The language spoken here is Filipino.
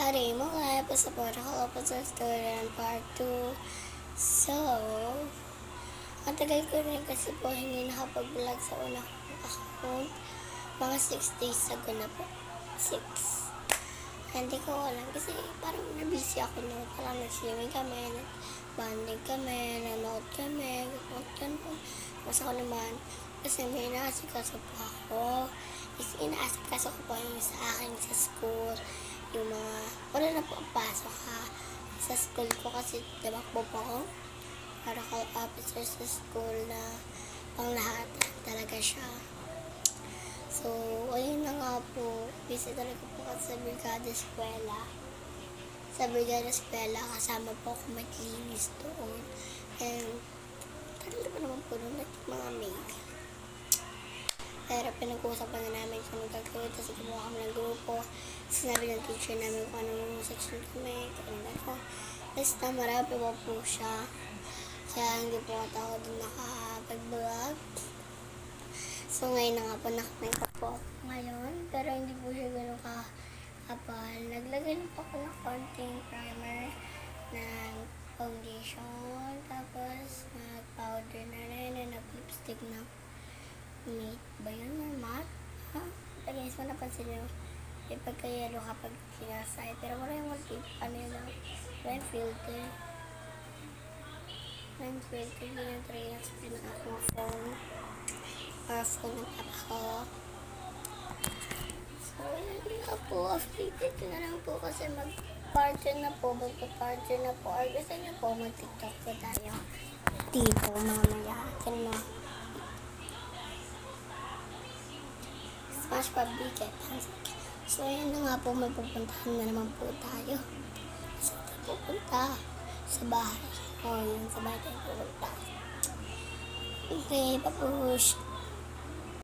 Hari mo kaya pa sa protocol po sa student part 2. So, ang tagal ko rin kasi po hindi nakapag-vlog sa una kong account. Mga 6 days ago na po. 6. Hindi ko alam kasi parang nabusy ako noon. Parang nag-swimming kami, nag-banding kami, nanood kami, ganun. Mas ako naman, kasi may inaasikaso po ako. Inaasikaso ko po yung sa akin sa school. Yung mga, wala na po ang pasok ha. Sa school ko kasi tumakbo po ako. Para call officer sa school na pang lahat talaga siya. So, ayun na nga po. Busy talaga po kasi sa Brigada Eskwela. Sa Brigada Eskwela, kasama po ako maglinis doon. And, talaga pa naman po doon mga maid. Pero pinag-uusapan na namin kung anong gagawin. Tapos gumawa kami ng grupo. Sinabi ng teacher namin kung anong section kami. Kung ano ko. Basta marami pa po siya. Kaya hindi po ako doon nakapag-vlog. So ngayon na nga po nakapag po ngayon. Pero hindi po siya gano'n kapal. Naglagay na po ako ng konting primer ng foundation. Tapos nag-powder na rin. And nag-lipstick na matte ba yun or matte? Ha? Guys, napansin nyo, pagka-yellow kapag kinasay. Pero wala yung ano yun lang. Red filter. Red filter yun yung try na sa pinaka phone. Or phone ng papa ko. So, yun nga po. Updated ko na lang po kasi mag-partner na po. Mag-partner na po. Or gusto nyo po mag-tiktok po tayo. Di po mamaya. Akin na. Smash Public. So, yun na nga po, may pupuntahan na naman po tayo. So, pupunta sa bahay. O, yun, sa bahay tayo pupunta. Okay, papush.